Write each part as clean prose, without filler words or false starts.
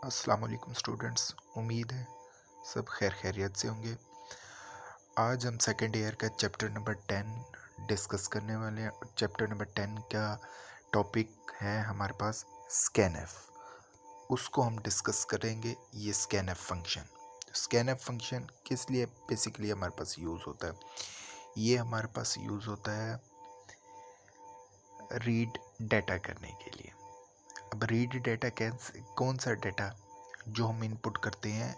अस्सलाम वालेकुम स्टूडेंट्स। उम्मीद है सब खैर खैरियत से होंगे। आज हम सेकेंड ईयर का चैप्टर नंबर 10 डिस्कस करने वाले हैं। चैप्टर नंबर 10 का टॉपिक है हमारे पास स्कैनएफ। उसको हम डिस्कस करेंगे। ये स्कैनएफ फंक्शन किस लिए बेसिकली हमारे पास यूज़ होता है? ये हमारे पास यूज़ होता है रीड डाटा करने के लिए। अब रीड डाटा कौन सा डाटा जो हम इनपुट करते हैं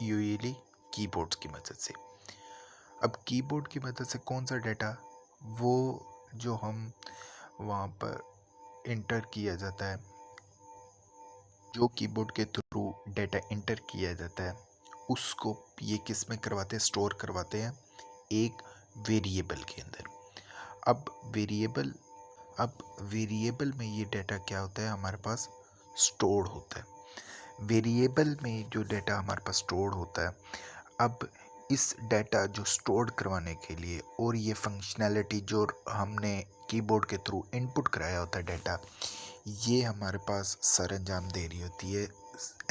यूजुअली कीबोर्ड्स की मदद से। अब कीबोर्ड की मदद से कौन सा डाटा, वो जो हम वहाँ पर इंटर किया जाता है, जो कीबोर्ड के थ्रू डाटा इंटर किया जाता है, उसको ये किस में करवाते हैं? स्टोर करवाते हैं एक वेरिएबल के अंदर। अब वेरिएबल में ये डाटा क्या होता है? हमारे पास स्टोर होता है। वेरिएबल में जो डाटा हमारे पास स्टोर होता है, अब इस डाटा जो स्टोर करवाने के लिए और ये फंक्शनैलिटी जो हमने कीबोर्ड के थ्रू इनपुट कराया होता है डाटा, ये हमारे पास सरंजाम दे रही होती है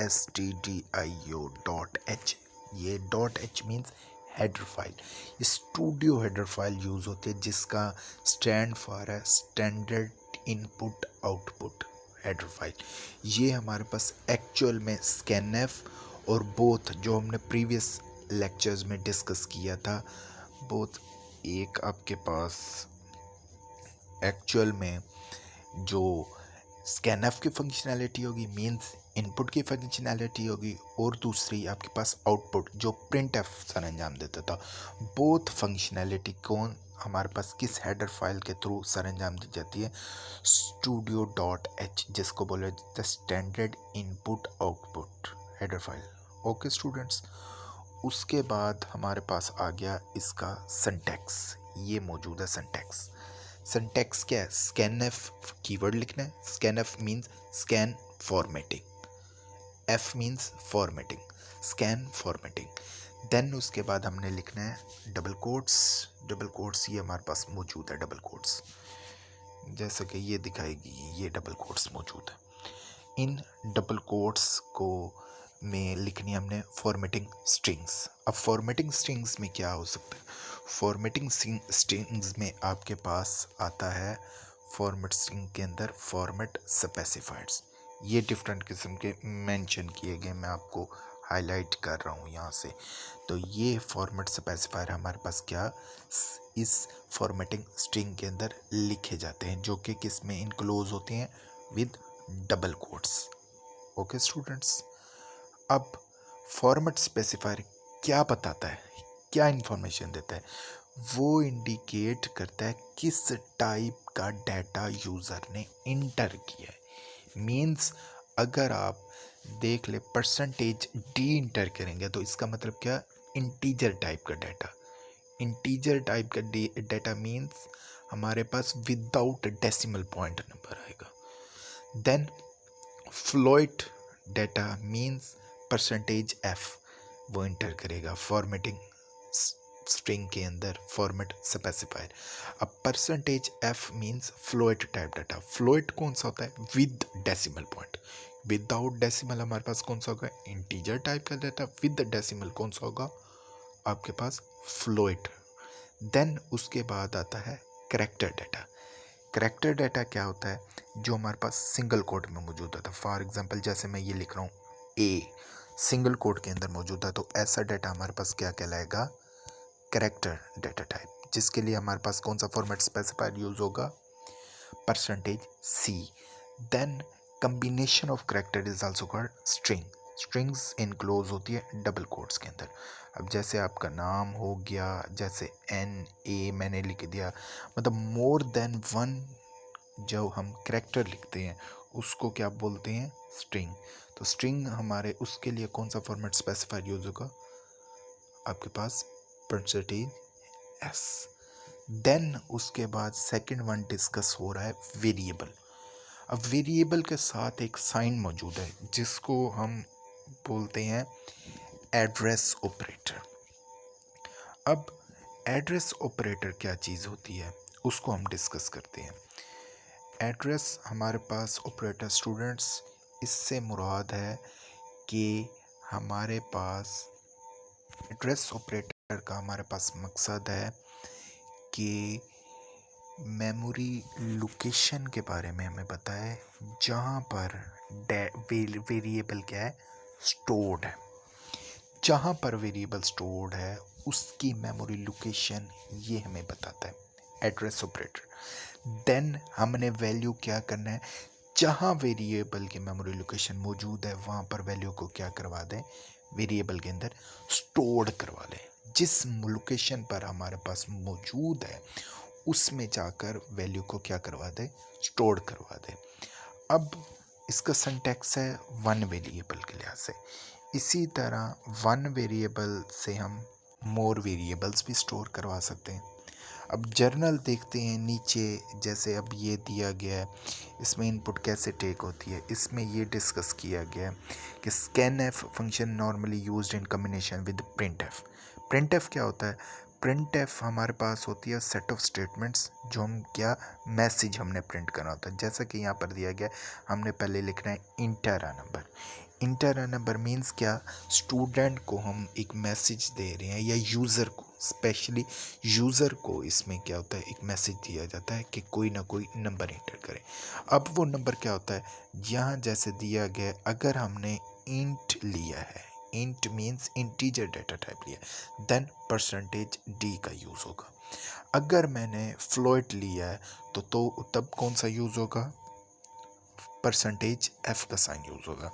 stdio.h। ये .h means header file. Studio header file use होती है जिसका स्टैंड फॉर है standard input output header file. ये हमारे पास एक्चुअल में स्कैनएफ और बोथ जो हमने प्रीवियस लेक्चर्स में डिस्कस किया था, बोथ एक आपके पास एक्चुअल में जो स्कैनएफ की फंक्शनैलिटी होगी मींस इनपुट की फंक्शनैलिटी होगी, और दूसरी आपके पास आउटपुट जो प्रिंट एफ सरंजाम देता था। बोथ फंक्शनैलिटी कौन हमारे पास किस हेडर फाइल के थ्रू सरंजाम दी जाती है? studio.h, जिसको बोला जाता है standard input output header file. Okay students, उसके बाद हमारे पास आ गया इसका सिंटैक्स। ये मौजूद है सिंटैक्स। सिंटैक्स क्या है? स्कैनएफ कीवर्ड लिखना है। Scanf means scan formatting, F means formatting, scan formatting. Then उसके बाद हमने लिखना है डबल कोट्स। डबल कोट्स ये हमारे पास मौजूद है। डबल कोट्स जैसे कि ये दिखाएगी, ये डबल कोट्स मौजूद है। इन डबल कोट्स को में लिखनी हमने फॉर्मेटिंग स्ट्रिंग्स। अब फॉर्मेटिंग स्ट्रिंग्स में क्या हो सकता है? फॉर्मेटिंग स्ट्रिंग्स में आपके पास आता है फॉर्मेट स्ट्रिंग के अंदर फॉर्मेट स्पेसिफायर्स। ये डिफरेंट किस्म के मेंशन किए गए, मैं आपको हाईलाइट कर रहा हूँ यहाँ से। तो ये फॉर्मेट स्पेसिफायर हमारे पास क्या इस फॉर्मेटिंग स्ट्रिंग के अंदर लिखे जाते हैं, जो कि किस में इनक्लोज होते हैं? With double quotes. Okay students, अब फॉर्मेट स्पेसिफायर क्या बताता है, क्या इंफॉर्मेशन देता है? वो इंडिकेट करता है किस टाइप का डाटा यूज़र ने इंटर किया है। मींस अगर आप देख ले परसेंटेज डी इंटर करेंगे तो इसका मतलब क्या? इंटीजर टाइप का डाटा। इंटीजर टाइप का डाटा मींस हमारे पास विदाउट डेसिमल पॉइंट नंबर आएगा। Then float data means percentage F वो इंटर करेगा फॉर्मेटिंग स्ट्रिंग के अंदर फॉर्मेट स्पेसिफायर। अब percentage F means float type data. Float कौन सा होता है? With decimal point. Without decimal हमारे पास कौन सा होगा? इंटीजर टाइप का डाटा। विद डेसिमल कौन सा होगा आपके पास? फ्लोट। देन उसके बाद आता है करैक्टर डाटा। करैक्टर डाटा क्या होता है? जो हमारे पास सिंगल कोट में मौजूद होता है। फॉर एग्जांपल जैसे मैं ये लिख रहा हूँ ए, सिंगल कोट के अंदर मौजूद है, तो ऐसा डाटा हमारे पास क्या कहलाएगा? करैक्टर डाटा टाइप, जिसके लिए हमारे पास कौन सा फॉर्मेट स्पेसिफायर यूज होगा? Percentage C. Then combination of character is also called string. Strings enclose होती है डबल कोट्स के अंदर। अब जैसे आपका नाम हो गया, जैसे एन ए मैंने लिख दिया, मतलब मोर देन वन जो हम करैक्टर लिखते हैं उसको क्या बोलते हैं? स्ट्रिंग। तो स्ट्रिंग हमारे उसके लिए कौन सा फॉर्मेट स्पेसिफायर यूज होगा आपके पास? Percentage S. देन उसके बाद सेकंड वन डिस्कस हो रहा है वेरिएबल। अब वेरिएबल के साथ एक साइन मौजूद है जिसको हम बोलते हैं एड्रेस ऑपरेटर। अब एड्रेस ऑपरेटर क्या चीज़ होती है उसको हम डिस्कस करते हैं। एड्रेस हमारे पास ऑपरेटर स्टूडेंट्स, इससे मुराद है कि हमारे पास एड्रेस ऑपरेटर का हमारे पास मकसद है कि मेमोरी लोकेशन के बारे में हमें बताए जहाँ पर वेरिएबल क्या है, स्टोर्ड है। जहाँ पर वेरिएबल स्टोर्ड है उसकी मेमोरी लोकेशन ये हमें बताता है एड्रेस ऑपरेटर। देन हमने वैल्यू क्या करना है, जहाँ वेरिएबल की मेमोरी लोकेशन मौजूद है वहाँ पर वैल्यू को क्या करवा दें, वेरिएबल के अंदर स्टोर्ड करवा लें। जिस लोकेशन पर हमारे पास मौजूद है उसमें जाकर वैल्यू को क्या करवा दें, स्टोर करवा दें। अब इसका सिंटैक्स है वन वेरिएबल के लिहाज से। इसी तरह वन वेरिएबल से हम मोर वेरिएबल्स भी स्टोर करवा सकते हैं। अब जर्नल देखते हैं नीचे, जैसे अब ये दिया गया है, इसमें इनपुट कैसे टेक होती है, इसमें ये डिस्कस किया गया है कि scanf function normally used in combination with printf. Printf क्या होता है, प्रिंटएफ हमारे पास होती है सेट ऑफ स्टेटमेंट्स जो हम क्या मैसेज हमने प्रिंट करना होता है। जैसा कि यहाँ पर दिया गया हमने पहले लिखना है inter a number. Inter a number means क्या, स्टूडेंट को हम एक मैसेज दे रहे हैं या यूज़र को, स्पेशली यूज़र को इसमें क्या होता है, एक मैसेज दिया जाता है कि कोई ना कोई नंबर इंटर करे। अब वो नंबर क्या होता है, यहाँ जैसे दिया गया, अगर हमने इंट लिया है, int means integer data type लिया, देन परसेंटेज डी का यूज़ होगा। अगर मैंने फ्लोट लिया है तो तब कौन सा यूज़ होगा, परसेंटेज एफ का साइन यूज़ होगा।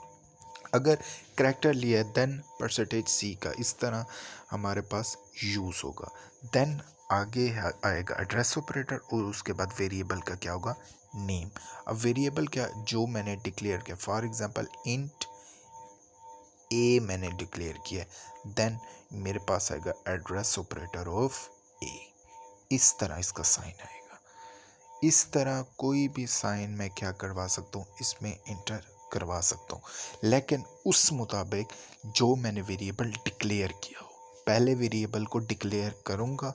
अगर करैक्टर लिया है देन परसेंटेज सी का, इस तरह हमारे पास यूज़ होगा। देन आगे आएगा एड्रेस ऑपरेटर और उसके बाद वेरिएबल का क्या होगा, नेम। अब वेरिएबल क्या, जो मैंने डिक्लेयर किया, फॉर एग्जांपल इंट ए मैंने डिक्लेयर किया, देन मेरे पास आएगा एड्रेस ऑपरेटर ऑफ ए। इस तरह इसका साइन आएगा। इस तरह कोई भी साइन मैं क्या करवा सकता हूँ, इसमें इंटर करवा सकता हूँ, लेकिन उस मुताबिक जो मैंने वेरिएबल डिक्लेयर किया हो। पहले वेरिएबल को डिक्लेयर करूँगा,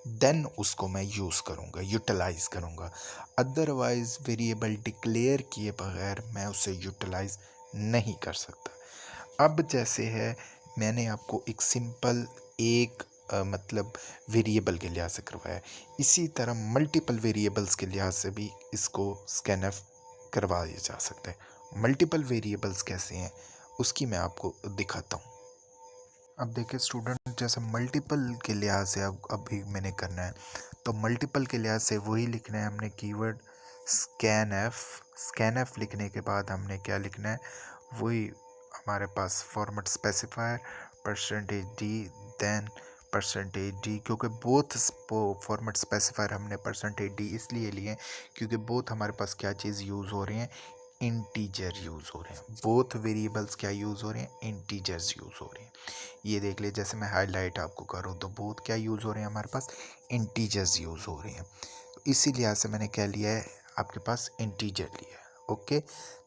देन उसको मैं यूज़ करूँगा, यूटिलाइज़ करूँगा। अदरवाइज़ वेरिएबल डिक्लेयर किए बगैर मैं उसे यूटिलाइज़ नहीं कर सकता। अब जैसे है, मैंने आपको एक सिंपल एक मतलब वेरिएबल के लिहाज से करवाया, इसी तरह मल्टीपल वेरिएबल्स के लिहाज से भी इसको स्कैनएफ करवाया जा सकता है। मल्टीपल वेरिएबल्स कैसे हैं उसकी मैं आपको दिखाता हूँ। अब देखिए स्टूडेंट, जैसे मल्टीपल के लिहाज से अब अभी मैंने करना है, तो मल्टीपल के लिहाज से वही लिखना है हमने, कीवर्ड स्कैनएफ। स्कैनएफ लिखने के बाद हमने क्या लिखना है, वही हमारे पास format specifier percentage D, then percentage D, क्योंकि बोथ फॉर्मेट स्पेसिफायर हमने परसेंटेज डी इसलिए लिए क्योंकि बोथ हमारे पास क्या चीज़ यूज़ हो रही हैं, इंटीजर यूज़ हो रहे हैं। बोथ वेरिएबल्स क्या यूज़ हो रहे हैं, इंटीजर्स यूज़ हो रहे हैं। ये देख ले, जैसे मैं हाईलाइट आपको करूँ तो बोथ क्या यूज़ हो रहे हैं, हमारे पास इंटीजर्स यूज़ हो रहे हैं। तो इसी लिहाज से मैंने क्या लिया है, आपके पास इंटीजर लिया है। ओके,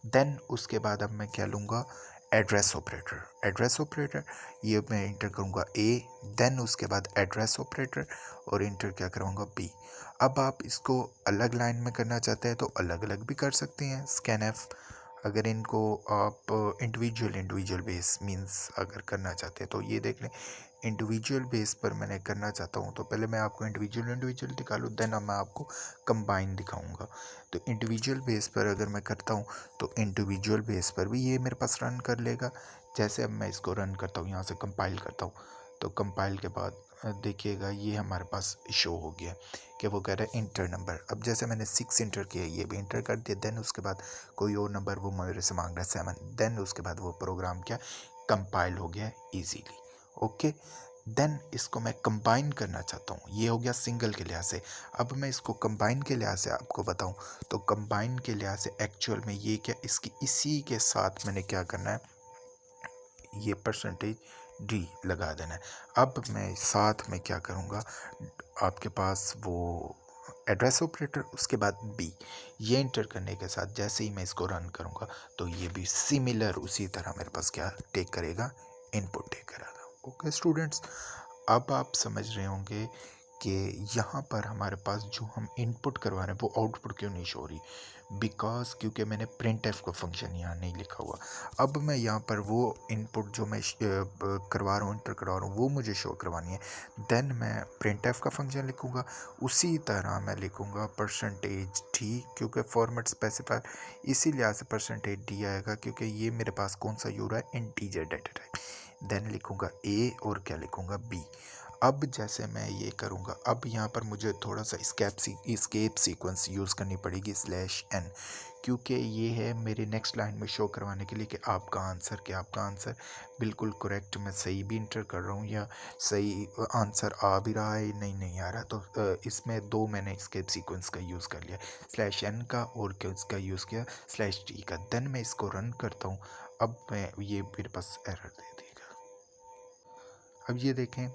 देन उसके बाद अब मैं क्या लूँगा, एड्रेस ऑपरेटर। एड्रेस ऑपरेटर ये मैं इंटर करूँगा ए, देन उसके बाद एड्रेस ऑपरेटर और इंटर क्या करूँगा बी। अब आप इसको अलग लाइन में करना चाहते हैं तो अलग अलग भी कर सकते हैं स्कैनएफ। अगर इनको आप इंडिविजुअल बेस मींस अगर करना चाहते हैं तो ये देख लें, इंडिविजुअल बेस पर मैंने करना चाहता हूँ तो पहले मैं आपको इंडिविजुअल दिखा लूँ, देन अब मैं आपको कंबाइन दिखाऊंगा। तो इंडिविजुअल बेस पर अगर मैं करता हूँ तो इंडिविजुअल बेस पर भी ये मेरे पास रन कर लेगा। जैसे अब मैं इसको रन करता हूँ, यहाँ से कंपाइल करता हूँ, तो कंपाइल के बाद देखिएगा ये हमारे पास शो हो गया कि वो कह रहा है इंटर नंबर। अब जैसे मैंने 6 इंटर किया, ये भी इंटर कर दिया, देन उसके बाद कोई और नंबर वो मेरे से मांग रहा है 7, देन उसके बाद वो प्रोग्राम क्या कंपाइल हो गया ईजीली। ओके, देन इसको मैं कंबाइन करना चाहता हूँ, ये हो गया सिंगल के लिहाज से। अब मैं इसको कंबाइन के लिहाज से आपको बताऊँ तो कंबाइन के लिहाज से एक्चुअल में ये क्या, इसकी इसी के साथ मैंने क्या करना है, ये परसेंटेज डी लगा देना है। अब मैं साथ में क्या करूँगा, आपके पास वो एड्रेस ऑपरेटर, उसके बाद बी, ये इंटर करने के साथ जैसे ही मैं इसको रन करूँगा तो ये भी सिमिलर उसी तरह मेरे पास क्या टेक करेगा, इनपुट टेक करेगा। ओके स्टूडेंट्स, अब आप समझ रहे होंगे कि यहाँ पर हमारे पास जो हम इनपुट करवा रहे हैं वो आउटपुट क्यों नहीं शो रही। बिकॉज क्योंकि मैंने प्रिंट एफ का फंक्शन यहाँ नहीं लिखा हुआ। अब मैं यहाँ पर वो इनपुट जो मैं करवा रहा हूँ, इंटर करवा रहा हूँ, वो मुझे शो करवानी है। देन मैं प्रिंट एफ का फंक्शन लिखूँगा। उसी तरह मैं लिखूँगा परसेंटेज डी, क्योंकि फॉर्मेट स्पेसिफायर, इसी लिहाज से परसेंटेज डी आएगा क्योंकि ये मेरे पास कौन सा यूज़र है, इंटीजर डेटा टाइप। देन लिखूँगा ए और क्या लिखूँगा, बी। अब जैसे मैं ये करूँगा, अब यहाँ पर मुझे थोड़ा सा स्केप सीक्वेंस यूज़ करनी पड़ेगी /n, क्योंकि ये है मेरे नेक्स्ट लाइन में शो करवाने के लिए कि आपका आंसर क्या, आपका आंसर बिल्कुल करेक्ट मैं सही भी इंटर कर रहा हूँ या सही आंसर आ भी रहा है, नहीं आ रहा। तो इसमें दो मैंने स्केप सीक्वेंस का यूज़ कर लिया, /n का और किसका यूज़ किया, /t का। देन मैं इसको रन करता हूँ। अब मैं ये मेरे पास एरर दे देगा। अब ये देखें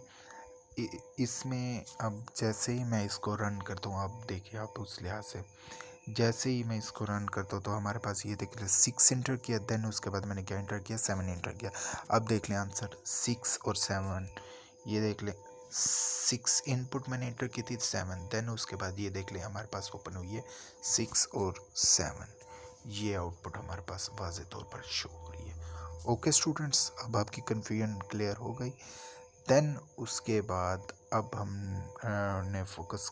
इसमें, अब जैसे ही मैं इसको रन करता हूँ, अब देखिए आप उस लिहाज से जैसे ही मैं इसको रन करता हूँ तो हमारे पास ये देख लें 6 इंटर किया। देन उसके बाद मैंने क्या इंटर किया, 7 इंटर किया। अब देख लें आंसर 6 और 7, ये देख लें 6 इनपुट मैंने इंटर की थी, 7। देन उसके बाद ये देख लें हमारे पास ओपन हुई है 6 और 7, ये आउटपुट हमारे पास वाज़े तौर पर शो हो रही है। ओके स्टूडेंट्स, अब आपकी कन्फ्यूजन क्लियर हो गई। देन उसके बाद अब हम ने फोकस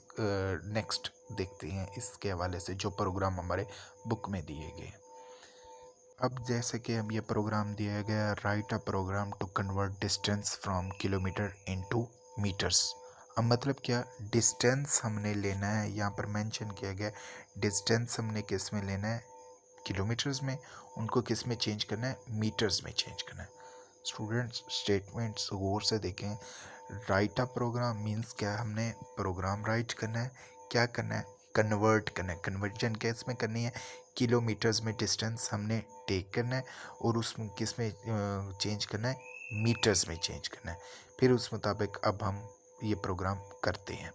नेक्स्ट देखते हैं इसके हवाले से जो प्रोग्राम हमारे बुक में दिए गए। अब जैसे कि अब ये प्रोग्राम दिया गया, write a program to convert distance from kilometre into metres. अब मतलब क्या, डिस्टेंस हमने लेना है, यहाँ पर मेंशन किया गया डिस्टेंस हमने किस में लेना है, किलोमीटर्स में, उनको किस में चेंज करना है, मीटर्स में चेंज करना है। स्टूडेंट्स स्टेटमेंट्स गौर से देखें। राइट अ प्रोग्राम मीन्स क्या, हमने प्रोग्राम राइट करना है, क्या करना है, कन्वर्ट करना है। कन्वर्जन किस में करनी है, किलोमीटर्स में डिस्टेंस हमने टेक करना है और उसमें किस में चेंज करना है, मीटर्स में चेंज करना है। फिर उस मुताबिक अब हम ये प्रोग्राम करते हैं।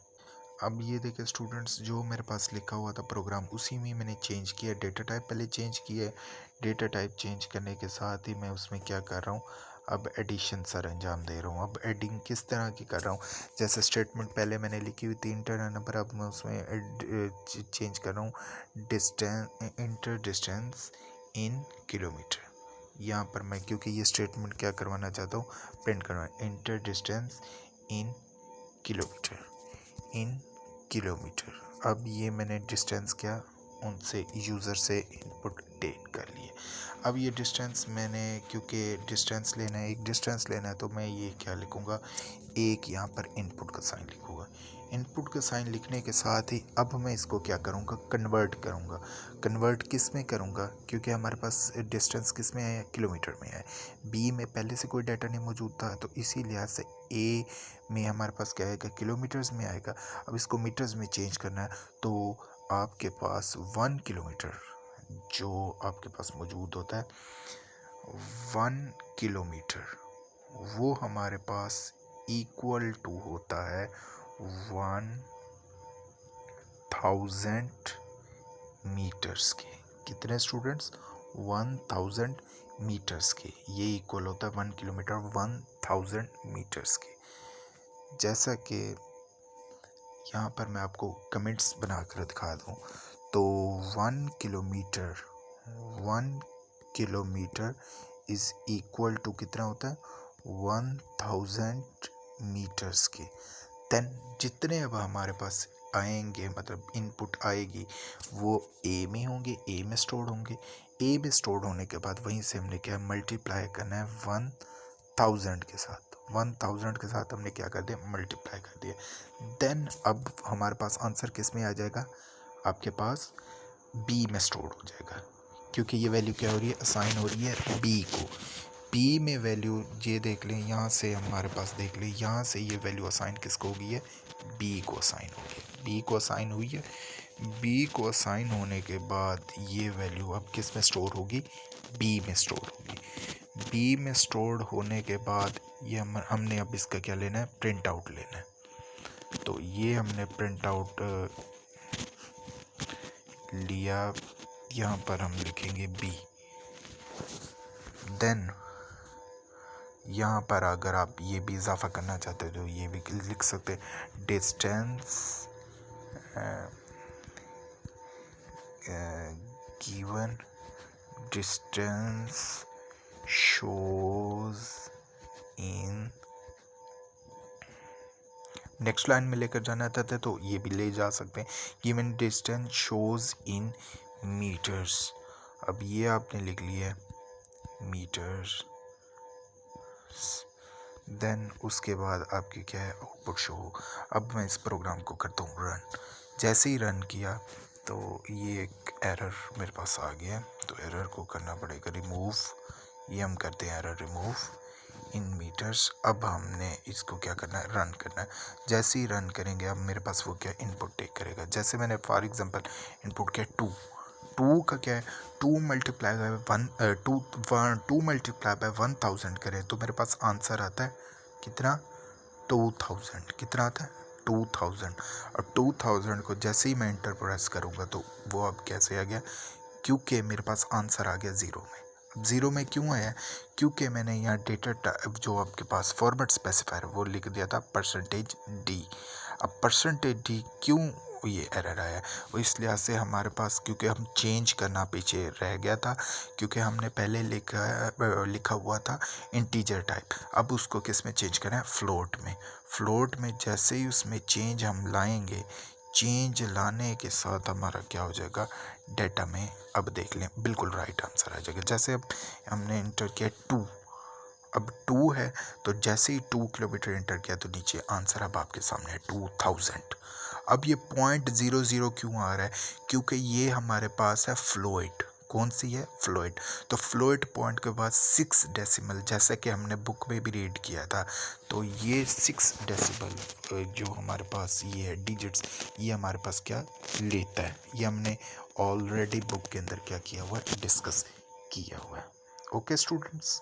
अब ये देखिए स्टूडेंट्स, जो मेरे पास लिखा हुआ था प्रोग्राम, उसी में मैंने चेंज किया। डेटा टाइप पहले चेंज किया है, डेटा टाइप चेंज करने के साथ ही मैं उसमें क्या कर रहा हूँ, अब एडिशन सर अंजाम दे रहा हूँ। अब एडिंग किस तरह की कर रहा हूँ, जैसे स्टेटमेंट पहले मैंने लिखी हुई थी इंटर नंबर, अब मैं उसमें चेंज कर रहा हूँ इंटर डिस्टेंस इन किलोमीटर। यहाँ पर मैं क्योंकि ये स्टेटमेंट क्या करवाना चाहता हूँ, प्रिंट करवाना, inter distance in kilometre, in kilometre. अब ये मैंने डिस्टेंस क्या उनसे यूज़र से इनपुट टेक कर लिए। अब ये डिस्टेंस मैंने, क्योंकि डिस्टेंस लेना है, एक डिस्टेंस लेना है, तो मैं ये क्या लिखूँगा, एक यहाँ पर इनपुट का साइन लिखूँगा। इनपुट का साइन लिखने के साथ ही अब मैं इसको क्या करूँगा, कन्वर्ट करूँगा। कन्वर्ट किस में करूँगा, क्योंकि हमारे पास डिस्टेंस किस में है, किलोमीटर में है। बी में पहले से कोई डाटा नहीं मौजूद था, तो इसी लिहाज से ए में हमारे पास क्या आएगा, किलोमीटर्स में आएगा। अब इसको मीटर्स में चेंज करना है, तो आपके पास 1 किलोमीटर जो आपके पास मौजूद होता है, 1 किलोमीटर, वो हमारे पास इक्वल टू होता है 1000 मीटर्स के। कितने स्टूडेंट्स, 1000 मीटर्स के। ये इक्वल होता है 1 किलोमीटर 1000 मीटर्स के। जैसा कि यहाँ पर मैं आपको कमेंट्स बनाकर दिखा दूँ, तो 1 किलोमीटर इज़ इक्वल टू कितना होता है, 1000 मीटर्स के। देन जितने अब हमारे पास आएंगे, मतलब इनपुट आएगी, वो ए में होंगे, ए में स्टोर होंगे। ए में स्टोर होने के बाद वहीं से हमने क्या मल्टीप्लाई करना है 1000 के साथ। 1000 के साथ हमने क्या कर दिया, मल्टीप्लाई कर दिया। देन अब हमारे पास आंसर किस में आ जाएगा, आपके पास बी में स्टोर हो जाएगा, क्योंकि ये वैल्यू क्या हो रही है, असाइन हो रही है बी को। बी में वैल्यू ये देख लें, यहाँ से हमारे पास देख लें, यहाँ से ये वैल्यू असाइन किसको होगी है, बी को असाइन होगी। बी को असाइन हुई है। बी को असाइन होने के बाद ये वैल्यू अब किस में स्टोर होगी, बी में स्टोर होगी। बी में स्टोर होने के बाद ये हमने अब इसका क्या लेना है, प्रिंट आउट लेना है। तो ये हमने प्रिंट आउट लिया, यहाँ पर हम लिखेंगे बी। देन यहाँ पर अगर आप ये भी इजाफा करना चाहते हो तो ये भी लिख सकते हैं, डिस्टेंस गिवन डिस्टेंस शोज इन, नेक्स्ट लाइन में लेकर जाना चाहते हैं तो ये भी ले जा सकते हैं, given distance shows in metres. अब ये आपने लिख लिया मीटर्स, देन उसके बाद आपकी क्या है आउटपुट शो हो। अब मैं इस प्रोग्राम को करता हूँ रन। जैसे ही रन किया तो ये एक एरर मेरे पास आ गया, तो एरर को करना पड़ेगा रिमूव। ये हम करते हैं एरर रिमूव इन मीटर्स। अब हमने इसको क्या करना है, रन करना है। जैसे ही रन करेंगे अब मेरे पास वो क्या इनपुट टेक करेगा। जैसे मैंने फॉर एग्जांपल इनपुट किया 2 का क्या है 2 मल्टीप्लाई बाय 1000 करें तो मेरे पास आंसर आता है कितना 2000। कितना आता है 2000। और 2000 को जैसे ही मैं इंटर प्रेस करूँगा तो वो अब कैसे आ गया, क्योंकि मेरे पास आंसर आ गया 0 में। अब 0 में क्यों आया, क्योंकि मैंने यहाँ डेटा टाइप जो आपके पास फॉर्मेट स्पेसिफायर वो लिख दिया था %d। अब %d क्यों ये एरर आया, वो इस लिहाज से हमारे पास क्योंकि हम चेंज करना पीछे रह गया था, क्योंकि हमने पहले लिखा हुआ था इंटीजर टाइप। अब उसको किस में चेंज करें, फ्लोट में। फ्लोट में जैसे ही उसमें चेंज हम लाएंगे, चेंज लाने के साथ हमारा क्या हो जाएगा डेटा में, अब देख लें बिल्कुल राइट आंसर आ जाएगा। जैसे अब हमने इंटर किया 2, अब 2 है तो जैसे ही 2 किलोमीटर इंटर किया तो नीचे आंसर अब आपके सामने है 2000। अब ये .00 क्यों आ रहा है, क्योंकि ये हमारे पास है फ्लोइड। कौन सी है, फ्लोइड। तो फ्लोइड पॉइंट के बाद 6 डेसिमल, जैसा कि हमने बुक में भी रीड किया था, तो ये 6 डेसिमल जो हमारे पास ये है डिजिट्स, ये हमारे पास क्या लेता है, ये हमने ऑलरेडी बुक के अंदर क्या किया हुआ है, डिस्कस किया हुआ है। ओके स्टूडेंट्स,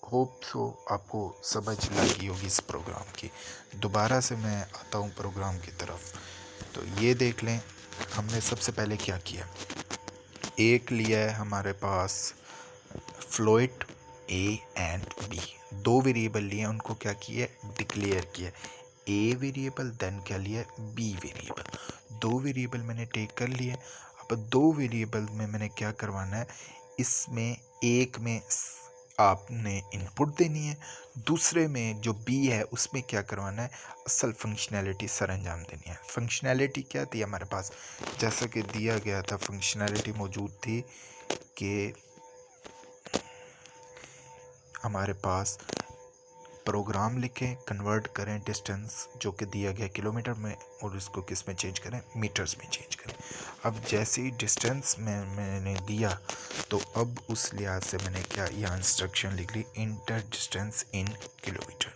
होप सो आपको समझ लगी होगी इस प्रोग्राम की। दोबारा से मैं आता हूँ प्रोग्राम की तरफ, तो ये देख लें हमने सबसे पहले क्या किया, एक लिया है हमारे पास float A and B, 2 variable लिए, उनको क्या किया डिक्लेयर किया, ए वेरिएबल देन क्या लिया बी वेरिएबल। 2 वेरिएबल मैंने टेक कर लिए। अब 2 वेरिएबल में मैंने क्या करवाना है, इसमें एक में आपने इनपुट देनी है, दूसरे में जो बी है उसमें क्या करवाना है, असल फंक्शनैलिटी सरंजाम देनी है। फंक्शनैलिटी क्या थी हमारे पास, जैसा कि दिया गया था फंक्शनैलिटी मौजूद थी कि हमारे पास प्रोग्राम लिखें, कन्वर्ट करें डिस्टेंस जो कि दिया गया किलोमीटर में, और इसको किस में चेंज करें, मीटर्स में चेंज करें। अब जैसे ही डिस्टेंस में मैंने दिया तो अब उस लिहाज से मैंने क्या यहाँ इंस्ट्रक्शन लिख ली, इंटर डिस्टेंस इन किलोमीटर।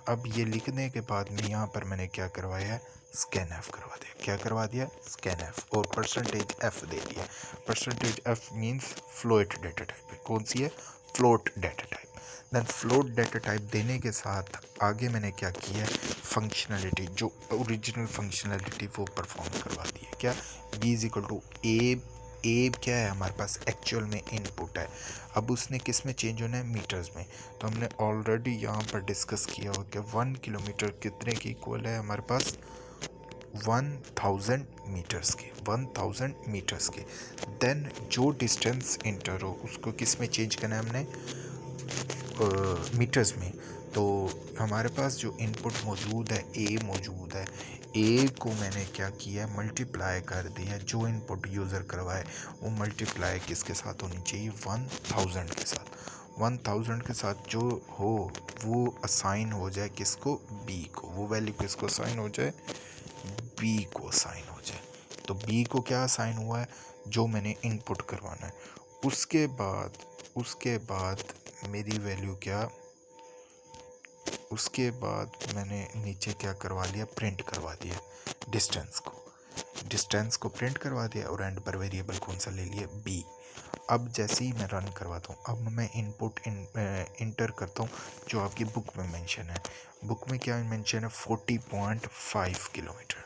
अब ये लिखने के बाद में यहाँ पर मैंने क्या करवाया है, स्कैन एफ करवा दिया। क्या करवा दिया, स्कैन एफ, और %f दे दिया। %f means float data type है। कौन सी है, float data type. Then float data type देने के साथ आगे मैंने क्या किया, फंक्शनैलिटी जो ओरिजिनल फंक्शनैलिटी वो परफॉर्म करवा दी है। क्या, b = ए क्या है हमारे पास एक्चुअल में इनपुट है। अब उसने किस में चेंज होना है, मीटर्स में। तो हमने ऑलरेडी यहाँ पर डिस्कस किया हो कि 1 किलोमीटर कितने की इक्वल है हमारे पास, 1000 मीटर्स के, 1000 मीटर्स के। देन जो डिस्टेंस इंटर हो उसको किस में चेंज करना है हमने, मीटर्स में। तो हमारे पास जो इनपुट मौजूद है ए मौजूद है, ए को मैंने क्या किया, मल्टीप्लाई कर दिया। जो इनपुट यूज़र करवाए वो मल्टीप्लाई किसके साथ होनी चाहिए, 1000 के साथ। 1000 के साथ जो हो वो असाइन हो जाए किसको, बी को। वो वैल्यू किसको असाइन हो जाए, बी को असाइन हो जाए। तो बी को क्या असाइन हुआ है, जो मैंने इनपुट करवाना है। उसके बाद मेरी वैल्यू क्या, उसके बाद मैंने नीचे क्या करवा लिया, प्रिंट करवा दिया डिस्टेंस को प्रिंट करवा दिया, और एंड पर वेरिएबल कौन सा ले लिया, बी। अब जैसे ही मैं रन करवाता हूँ, अब मैं इनपुट इंटर करता हूँ जो आपकी बुक में मेंशन है। बुक में क्या मेंशन है, 40.5 किलोमीटर।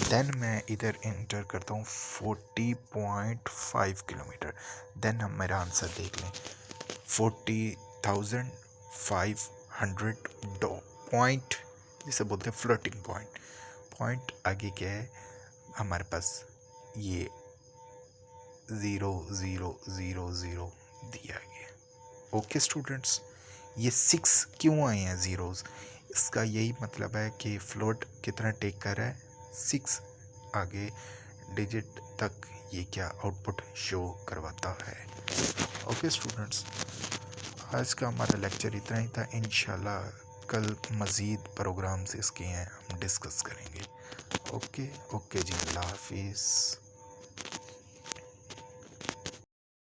देन मैं इधर इंटर करता हूँ 40.5 किलोमीटर। देन हम मेरा आंसर देख लें, 40,500 पॉइंट, जिसे बोलते हैं फ्लोटिंग पॉइंट। आगे क्या है हमारे पास, ये 0 0 0 0 दिया गया। ओके स्टूडेंट्स, ये 6 क्यों आए हैं ज़ीरोज़? इसका यही मतलब है कि फ्लोट कितना टेक कर रहा है, 6 आगे डिजिट तक ये क्या आउटपुट शो करवाता है। ओके स्टूडेंट्स, आज का हमारा लेक्चर इतना ही था। इंशाल्लाह कल मज़ीद प्रोग्राम्स इसके हैं, हम डिस्कस करेंगे। ओके जी, अल्लाह हाफिज़।